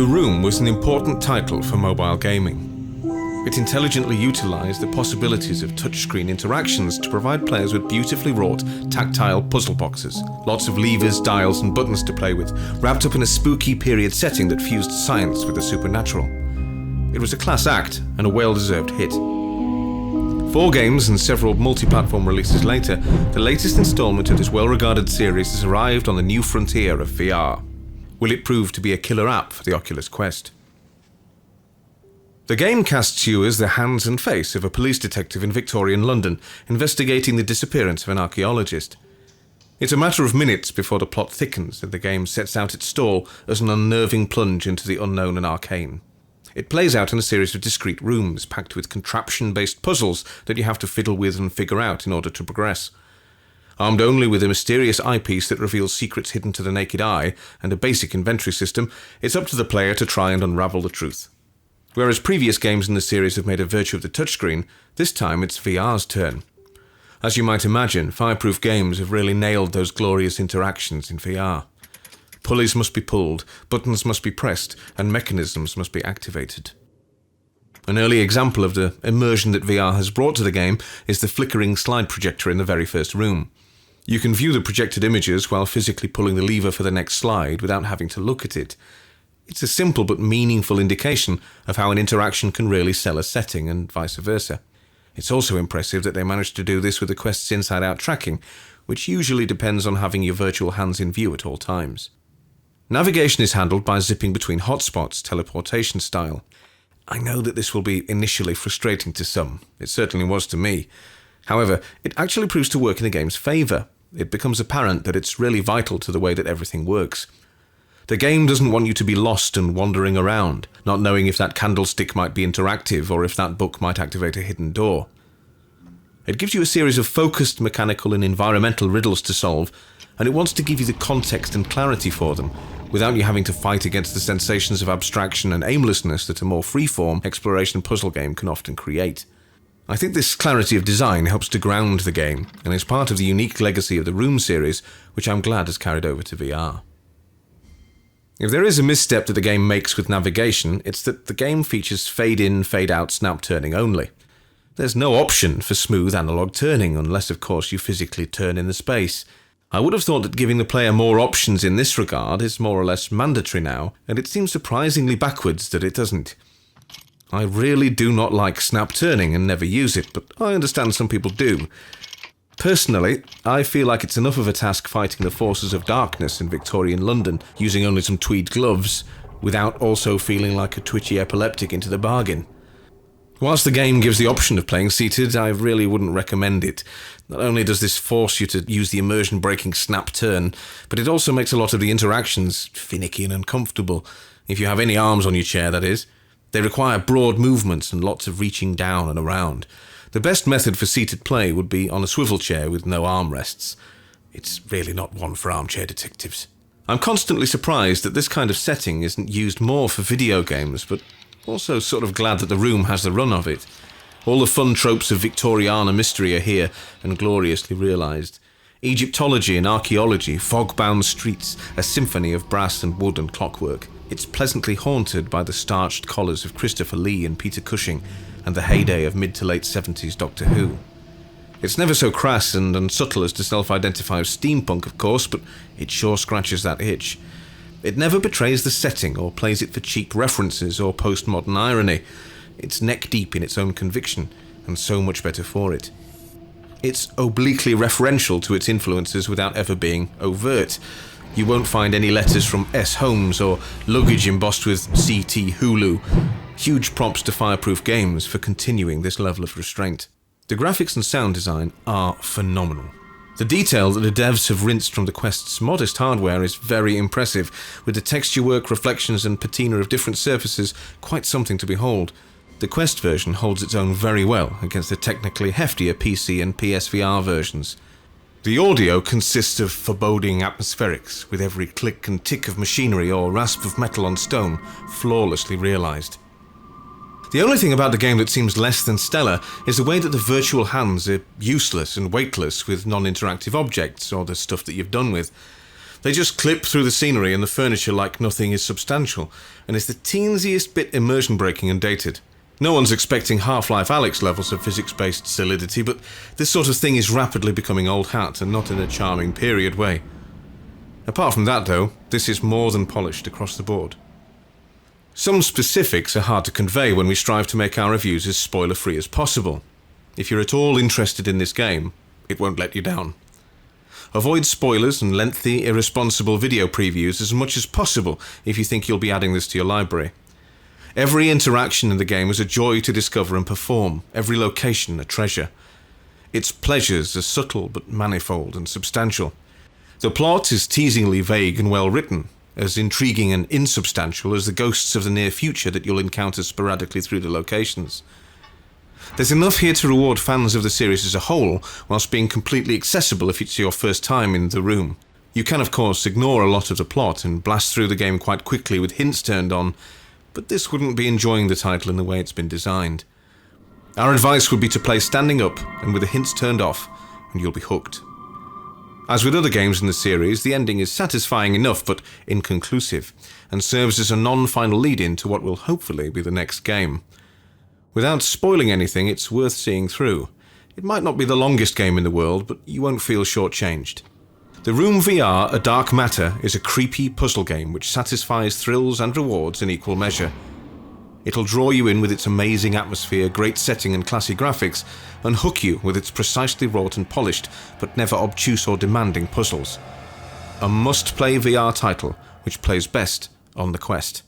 The Room was an important title for mobile gaming. It intelligently utilised the possibilities of touchscreen interactions to provide players with beautifully wrought, tactile puzzle boxes. Lots of levers, dials and buttons to play with, wrapped up in a spooky period setting that fused science with the supernatural. It was a class act and a well-deserved hit. 4 games and several multi-platform releases later, the latest instalment of this well-regarded series has arrived on the new frontier of VR. Will it prove to be a killer app for the Oculus Quest? The game casts you as the hands and face of a police detective in Victorian London, investigating the disappearance of an archaeologist. It's a matter of minutes before the plot thickens and the game sets out its stall as an unnerving plunge into the unknown and arcane. It plays out in a series of discrete rooms, packed with contraption-based puzzles that you have to fiddle with and figure out in order to progress. Armed only with a mysterious eyepiece that reveals secrets hidden to the naked eye and a basic inventory system, it's up to the player to try and unravel the truth. Whereas previous games in the series have made a virtue of the touchscreen, this time it's VR's turn. As you might imagine, Fireproof Games have really nailed those glorious interactions in VR. Pulleys must be pulled, buttons must be pressed, and mechanisms must be activated. An early example of the immersion that VR has brought to the game is the flickering slide projector in the very first room. You can view the projected images while physically pulling the lever for the next slide without having to look at it. It's a simple but meaningful indication of how an interaction can really sell a setting and vice versa. It's also impressive that they managed to do this with the Quest's inside-out tracking, which usually depends on having your virtual hands in view at all times. Navigation is handled by zipping between hotspots, teleportation style. I know that this will be initially frustrating to some. It certainly was to me. However, it actually proves to work in the game's favour. It becomes apparent that it's really vital to the way that everything works. The game doesn't want you to be lost and wandering around, not knowing if that candlestick might be interactive or if that book might activate a hidden door. It gives you a series of focused mechanical and environmental riddles to solve, and it wants to give you the context and clarity for them, without you having to fight against the sensations of abstraction and aimlessness that a more free-form exploration puzzle game can often create. I think this clarity of design helps to ground the game, and is part of the unique legacy of the Room series, which I'm glad has carried over to VR. If there is a misstep that the game makes with navigation, it's that the game features fade-in, fade-out snap turning only. There's no option for smooth analog turning, unless of course you physically turn in the space. I would have thought that giving the player more options in this regard is more or less mandatory now, and it seems surprisingly backwards that it doesn't. I really do not like snap turning and never use it, but I understand some people do. Personally, I feel like it's enough of a task fighting the forces of darkness in Victorian London using only some tweed gloves, without also feeling like a twitchy epileptic into the bargain. Whilst the game gives the option of playing seated, I really wouldn't recommend it. Not only does this force you to use the immersion-breaking snap turn, but it also makes a lot of the interactions finicky and uncomfortable, if you have any arms on your chair, that is. They require broad movements and lots of reaching down and around. The best method for seated play would be on a swivel chair with no armrests. It's really not one for armchair detectives. I'm constantly surprised that this kind of setting isn't used more for video games, but also sort of glad that The Room has the run of it. All the fun tropes of Victoriana mystery are here and gloriously realised. Egyptology and archaeology, fog-bound streets, a symphony of brass and wood and clockwork. It's pleasantly haunted by the starched collars of Christopher Lee and Peter Cushing, and the heyday of mid to late 70s Doctor Who. It's never so crass and unsubtle as to self-identify as steampunk, of course, but it sure scratches that itch. It never betrays the setting or plays it for cheap references or postmodern irony. It's neck-deep in its own conviction, and so much better for it. It's obliquely referential to its influences without ever being overt. You won't find any letters from S. Holmes or luggage embossed with CT Hulu. Huge props to Fireproof Games for continuing this level of restraint. The graphics and sound design are phenomenal. The detail that the devs have rinsed from the Quest's modest hardware is very impressive, with the texture work, reflections and patina of different surfaces quite something to behold. The Quest version holds its own very well against the technically heftier PC and PSVR versions. The audio consists of foreboding atmospherics, with every click and tick of machinery or rasp of metal on stone flawlessly realised. The only thing about the game that seems less than stellar is the way that the virtual hands are useless and weightless with non-interactive objects or the stuff that you've done with. They just clip through the scenery and the furniture like nothing is substantial, and is the teensiest bit immersion-breaking and dated. No one's expecting Half-Life Alyx levels of physics-based solidity, but this sort of thing is rapidly becoming old hat, and not in a charming period way. Apart from that, though, this is more than polished across the board. Some specifics are hard to convey when we strive to make our reviews as spoiler-free as possible. If you're at all interested in this game, it won't let you down. Avoid spoilers and lengthy, irresponsible video previews as much as possible if you think you'll be adding this to your library. Every interaction in the game is a joy to discover and perform, every location a treasure. Its pleasures are subtle but manifold and substantial. The plot is teasingly vague and well written, as intriguing and insubstantial as the ghosts of the near future that you'll encounter sporadically through the locations. There's enough here to reward fans of the series as a whole, whilst being completely accessible if it's your first time in the room. You can of course ignore a lot of the plot and blast through the game quite quickly with hints turned on, but this wouldn't be enjoying the title in the way it's been designed. Our advice would be to play standing up and with the hints turned off, and you'll be hooked. As with other games in the series, the ending is satisfying enough but inconclusive, and serves as a non-final lead-in to what will hopefully be the next game. Without spoiling anything, it's worth seeing through. It might not be the longest game in the world, but you won't feel shortchanged. The Room VR: A Dark Matter is a creepy puzzle game which satisfies thrills and rewards in equal measure. It'll draw you in with its amazing atmosphere, great setting and classy graphics, and hook you with its precisely wrought and polished, but never obtuse or demanding puzzles. A must-play VR title which plays best on the Quest.